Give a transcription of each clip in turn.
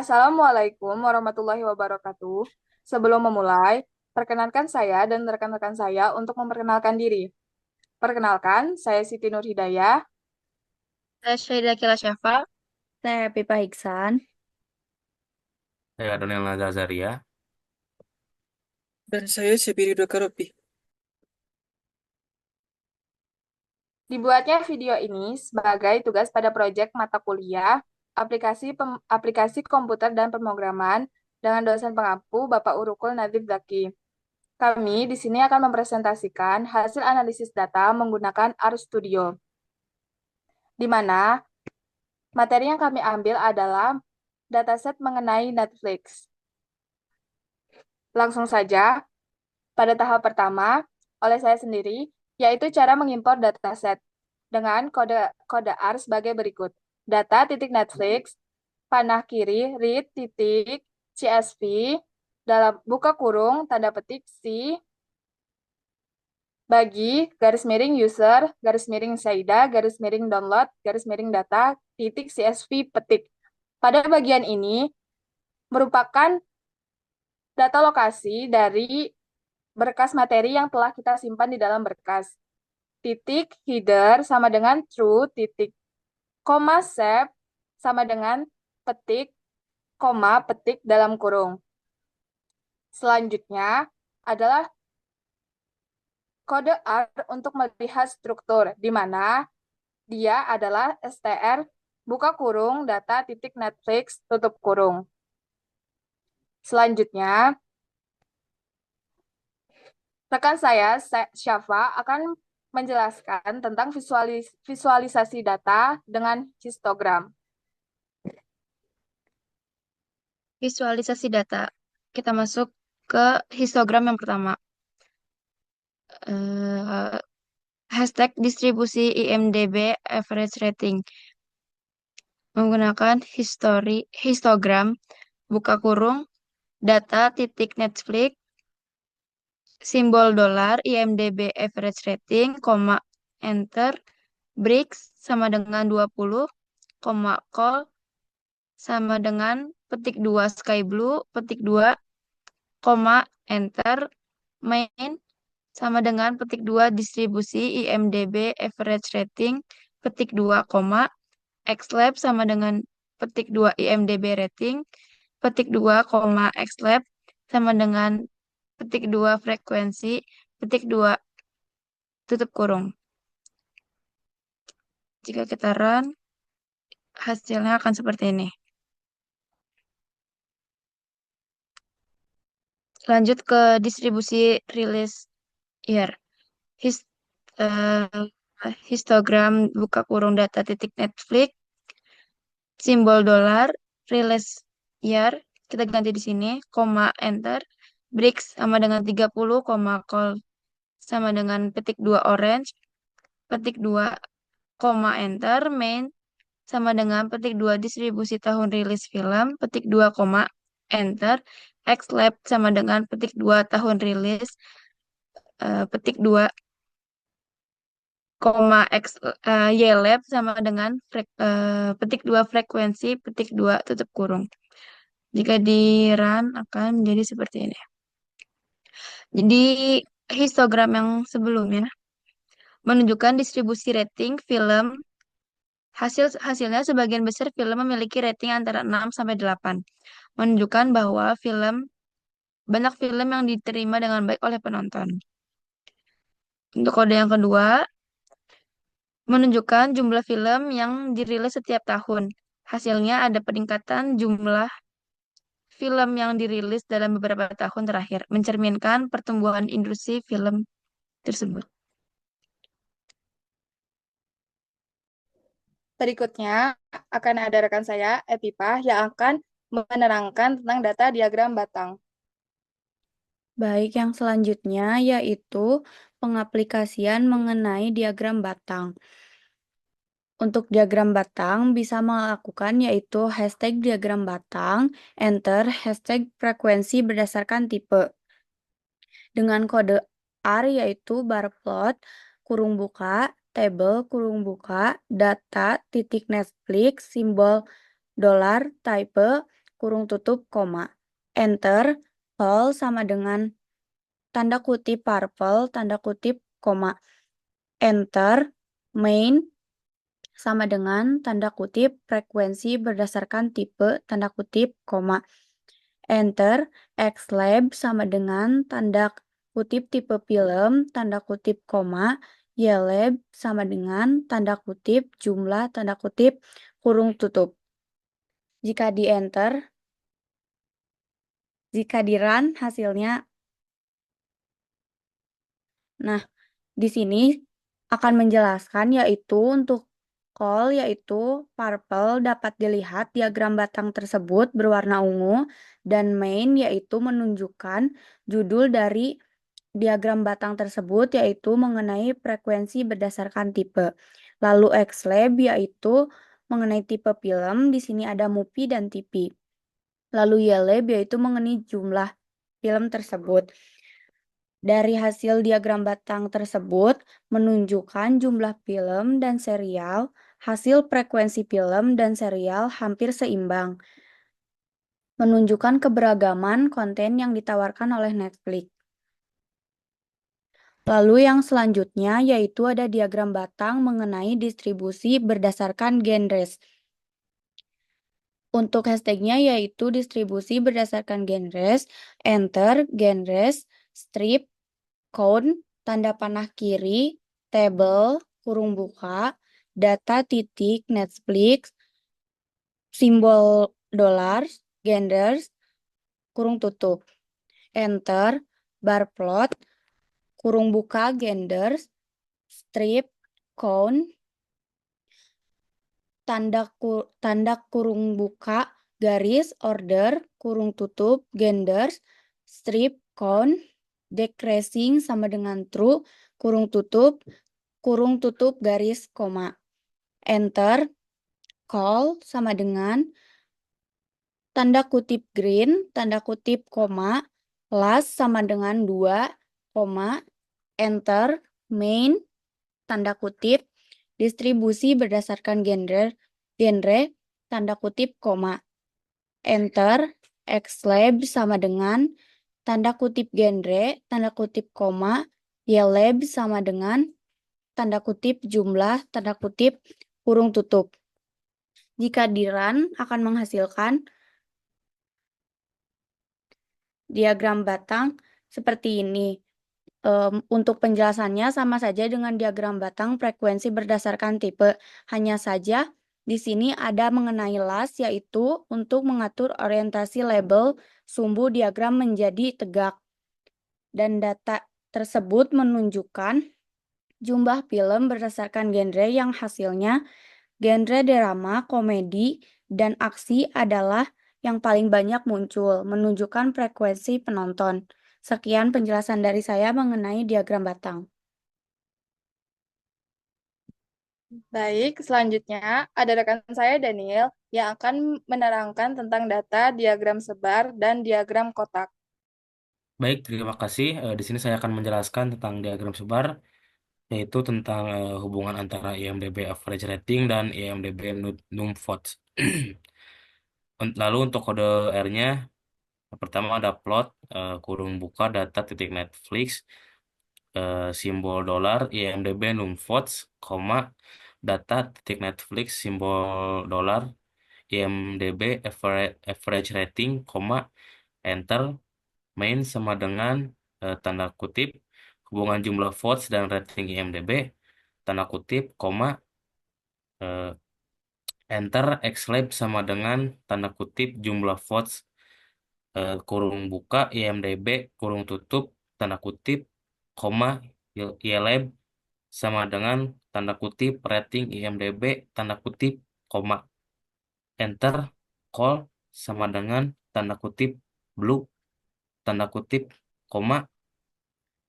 Assalamualaikum warahmatullahi wabarakatuh. Sebelum memulai, perkenankan saya dan rekan-rekan saya untuk memperkenalkan diri. Perkenalkan, saya Siti Nur Hidayah. Saya Syahidah Kila Syafa. Saya Pipa Hiksan. Saya Donella Zazaria. Dan saya Syabiri Karopi. Dibuatnya video ini sebagai tugas pada proyek mata kuliah aplikasi komputer dan pemrograman dengan dosen pengampu Bapak Urukul Nadif Zaki. Kami di sini akan mempresentasikan hasil analisis data menggunakan RStudio, di mana materi yang kami ambil adalah dataset mengenai Netflix. Langsung saja, pada tahap pertama, oleh saya sendiri, yaitu cara mengimpor dataset dengan kode R sebagai berikut. Data titik Netflix, panah kiri, read titik CSV, dalam buka kurung, tanda petik C, bagi garis miring user, garis miring Saida, garis miring download, garis miring data, titik CSV petik. Pada bagian ini merupakan data lokasi dari berkas materi yang telah kita simpan di dalam berkas. Titik header sama dengan true, titik koma save sama dengan petik, koma petik dalam kurung. Selanjutnya adalah kode R untuk melihat struktur, di mana dia adalah str buka kurung data titik Netflix tutup kurung. Selanjutnya, rekan saya, Syafa, akan menjelaskan tentang visualisasi data dengan histogram. Visualisasi data. Kita masuk ke histogram yang pertama. Eh, Hashtag distribusi IMDb average rating. Menggunakan histogram, buka kurung, data titik Netflix, simbol dolar, IMDb average rating, koma, enter, breaks sama dengan 20, koma, call, sama dengan petik 2 sky blue, petik 2, koma, enter, main, sama dengan petik 2 distribusi IMDb average rating, petik 2, koma, xlab sama dengan petik 2 IMDb rating, petik 2, koma, xlab sama dengan petik 2 frekuensi, petik 2 tutup kurung. Jika kita run, hasilnya akan seperti ini. Lanjut ke distribusi release year. His, eh, Histogram buka kurung data titik Netflix, simbol dolar, release year, kita ganti di sini, koma, enter, breaks sama dengan 30, koma, call sama dengan petik 2 orange, petik 2, koma, enter, main sama dengan petik 2 distribusi tahun rilis film, petik 2, koma, enter, xlab sama dengan petik 2 tahun rilis, petik 2, koma, ylab sama dengan petik 2 frekuensi, petik 2 tutup kurung. Jika di run akan menjadi seperti ini. Jadi histogram yang sebelumnya menunjukkan distribusi rating film. Hasilnya sebagian besar film memiliki rating antara 6 sampai 8. Menunjukkan bahwa banyak film yang diterima dengan baik oleh penonton. Untuk kode yang kedua, menunjukkan jumlah film yang dirilis setiap tahun. Hasilnya ada peningkatan jumlah film yang dirilis dalam beberapa tahun terakhir, mencerminkan pertumbuhan industri film tersebut. Berikutnya akan ada rekan saya, Epipah, yang akan menerangkan tentang data diagram batang. Baik, yang selanjutnya yaitu pengaplikasian mengenai diagram batang. Untuk diagram batang bisa melakukan yaitu hashtag diagram batang, enter, hashtag frekuensi berdasarkan tipe. Dengan kode R yaitu bar plot, kurung buka, table, kurung buka, data, titik Netflix, simbol dolar, type, kurung tutup, koma. Enter, call sama dengan tanda kutip purple, tanda kutip, koma. Enter, main sama dengan tanda kutip frekuensi berdasarkan tipe, tanda kutip, koma. Enter, Xlab sama dengan tanda kutip tipe film, tanda kutip, koma. Ylab sama dengan tanda kutip jumlah, tanda kutip, kurung tutup. Jika di enter, jika di run hasilnya. Nah, di sini akan menjelaskan yaitu untuk call yaitu purple dapat dilihat diagram batang tersebut berwarna ungu dan main yaitu menunjukkan judul dari diagram batang tersebut yaitu mengenai frekuensi berdasarkan tipe. Lalu Xlab yaitu mengenai tipe film, di sini ada MUPI dan TP. Lalu Ylab yaitu mengenai jumlah film tersebut. Dari hasil diagram batang tersebut menunjukkan jumlah film dan serial, hasil frekuensi film dan serial hampir seimbang, menunjukkan keberagaman konten yang ditawarkan oleh Netflix. Lalu yang selanjutnya yaitu ada diagram batang mengenai distribusi berdasarkan genres. Untuk hashtagnya yaitu distribusi berdasarkan genres, enter, genres, strip, count, tanda panah kiri, table, kurung buka, data titik, Netflix, simbol dolar, genders, kurung tutup. Enter, bar plot, kurung buka, genders, strip, count, tanda kurung buka, garis, order, kurung tutup, genders, strip, count, decreasing sama dengan true, kurung tutup, garis, koma. Enter, call sama dengan tanda kutip green, tanda kutip, koma, last sama dengan 2, koma, enter, main, tanda kutip, distribusi berdasarkan genre, tanda kutip, koma. Enter, Xlab sama dengan tanda kutip genre, tanda kutip, koma, Ylab sama dengan tanda kutip jumlah, tanda kutip, kurung tutup. Jika di run akan menghasilkan diagram batang seperti ini. Untuk penjelasannya sama saja dengan diagram batang frekuensi berdasarkan tipe. Hanya saja di sini ada mengenai las yaitu untuk mengatur orientasi label sumbu diagram menjadi tegak. Dan data tersebut menunjukkan jumlah film berdasarkan genre yang hasilnya genre drama, komedi, dan aksi adalah yang paling banyak muncul, menunjukkan frekuensi penonton. Sekian penjelasan dari saya mengenai diagram batang. Baik, selanjutnya ada rekan saya Daniel yang akan menerangkan tentang data diagram sebar dan diagram kotak. Baik, terima kasih. Di sini saya akan menjelaskan tentang diagram sebar, yaitu tentang hubungan antara IMDb Average Rating dan IMDb Numvotes. Lalu untuk kode R-nya, pertama ada plot, kurung buka data titik Netflix, simbol dolar, IMDb Numvotes, koma, data titik Netflix, simbol dolar, IMDb average rating, koma, enter, main sama dengan tanda kutip hubungan jumlah votes dan rating IMDb, tanda kutip, koma, eh, enter, xlab sama dengan tanda kutip jumlah votes, kurung buka, IMDb, kurung tutup, tanda kutip, koma, ylab sama dengan tanda kutip rating IMDb, tanda kutip, koma, enter, call sama dengan tanda kutip blue, tanda kutip, koma,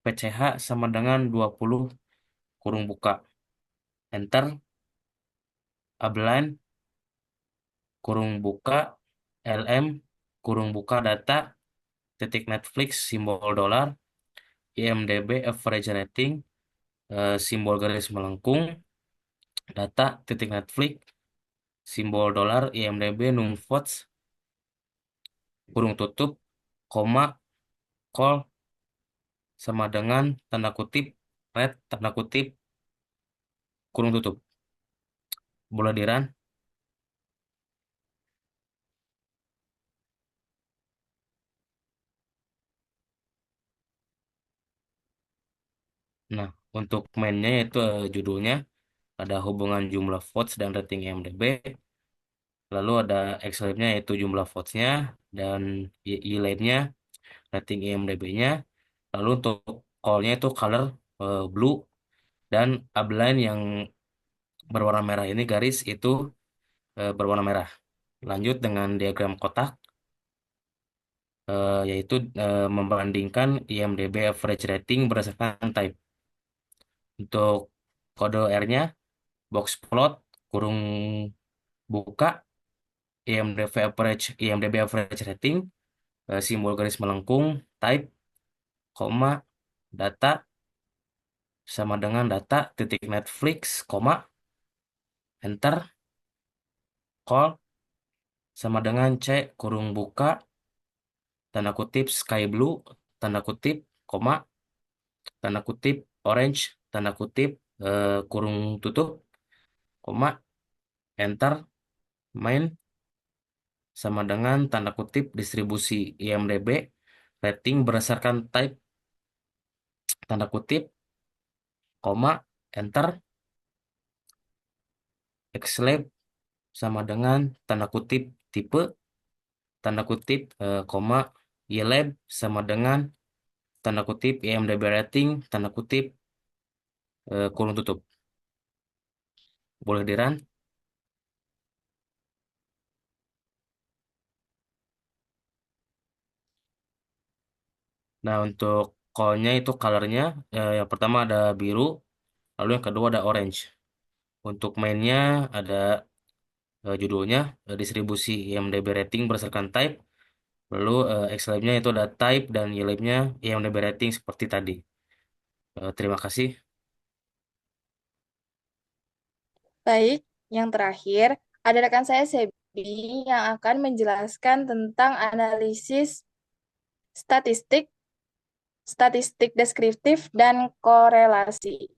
PCH sama dengan 20, kurung buka, enter, upline, kurung buka, LM, kurung buka data, titik Netflix, simbol dolar, IMDb average rating, simbol garis melengkung, data, titik Netflix, simbol dolar, IMDb numvotes, kurung tutup, koma, call sama dengan tanda kutip, red, tanda kutip, kurung tutup. Boleh diran? Nah, untuk mainnya itu judulnya ada hubungan jumlah votes dan rating IMDb. Lalu ada Excel-nya yaitu jumlah votes-nya dan E-line-nya, rating IMDb-nya. Lalu untuk call-nya itu color blue dan upline yang berwarna merah ini garis itu berwarna merah. Lanjut dengan diagram kotak yaitu membandingkan IMDb average rating berdasarkan type. Untuk kode R-nya box plot kurung buka IMDb average rating simbol garis melengkung type koma data sama dengan data titik Netflix koma enter call sama dengan C kurung buka tanda kutip sky blue tanda kutip koma tanda kutip orange tanda kutip kurung tutup koma enter main sama dengan tanda kutip distribusi IMDb rating berdasarkan type tanda kutip koma enter Xlab sama dengan tanda kutip tipe tanda kutip koma YLab sama dengan tanda kutip IMDb rating tanda kutip kurung tutup. Boleh diran? Nah, untuk call-nya itu colornya yang pertama ada biru, lalu yang kedua ada orange. Untuk mainnya ada judulnya distribusi IMDb rating berdasarkan type, lalu Xlab-nya itu ada type dan YLab-nya IMDb rating seperti tadi. Terima kasih. Baik, yang terakhir, ada rekan saya Sebi yang akan menjelaskan tentang analisis statistik, statistik deskriptif, dan korelasi.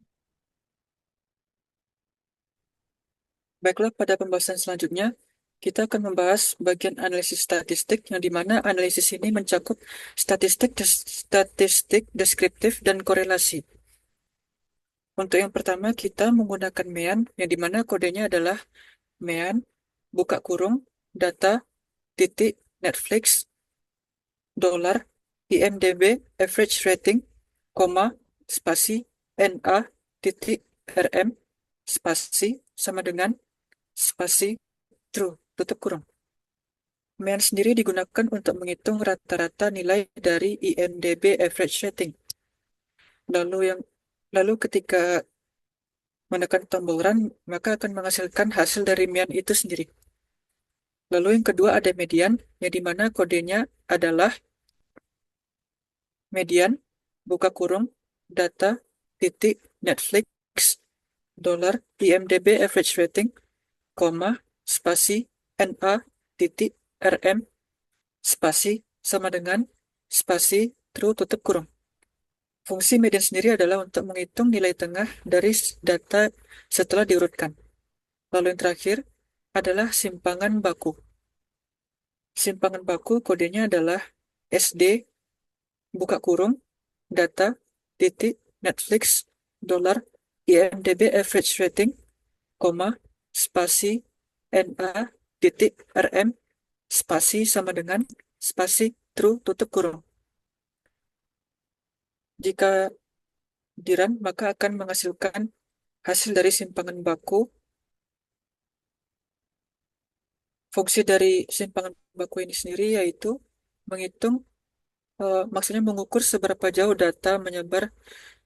Baiklah, pada pembahasan selanjutnya, kita akan membahas bagian analisis statistik, yang dimana analisis ini mencakup statistik deskriptif, dan korelasi. Untuk yang pertama, kita menggunakan MEAN, yang dimana kodenya adalah MEAN, buka kurung, data, titik, Netflix, dolar, IMDb, average rating, koma, spasi, NA, titik, RM, spasi, sama dengan, spasi, true, tutup kurung. MEAN sendiri digunakan untuk menghitung rata-rata nilai dari IMDb average rating. Lalu ketika menekan tombol run, maka akan menghasilkan hasil dari MEAN itu sendiri. Lalu yang kedua ada median, yang dimana kodenya adalah median, buka kurung, data, titik, Netflix, dolar, IMDb average rating, koma, spasi, NA, titik, RM, spasi, sama dengan, spasi, true, tutup kurung. Fungsi median sendiri adalah untuk menghitung nilai tengah dari data setelah diurutkan. Lalu yang terakhir adalah simpangan baku. Simpangan baku kodenya adalah SD, buka kurung, data, titik, Netflix, dolar, IMDb average rating, koma, spasi, NA, titik, RM, spasi sama dengan, spasi, true, tutup kurung. Jika dirun, maka akan menghasilkan hasil dari simpangan baku. Fungsi dari simpangan baku ini sendiri yaitu menghitung, maksudnya mengukur seberapa jauh data menyebar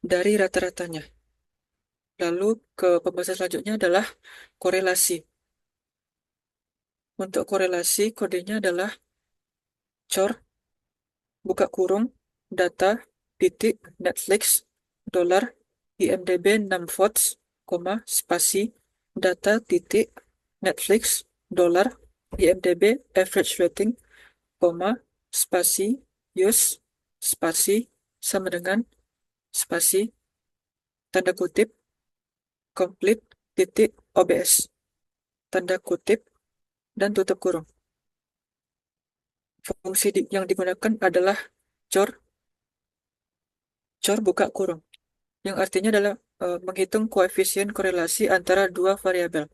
dari rata-ratanya. Lalu ke pembahasan selanjutnya adalah korelasi. Untuk korelasi, kodenya adalah COR, buka kurung, data, titik, Netflix, dolar, IMDb 6 votes, koma, spasi, data, titik, Netflix, dolar, IMDb average rating, koma, spasi use spasi sama dengan spasi tanda kutip complete titik OBS tanda kutip dan tutup kurung. Fungsi yang digunakan adalah cor buka kurung, yang artinya adalah menghitung koefisien korelasi antara dua variabel.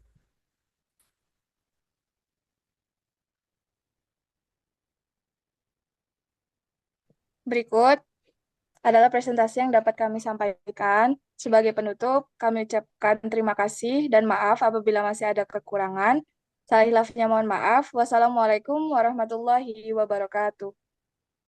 Berikut adalah presentasi yang dapat kami sampaikan. Sebagai penutup, kami ucapkan terima kasih dan maaf apabila masih ada kekurangan. Salah hilafnya mohon maaf. Wassalamualaikum warahmatullahi wabarakatuh.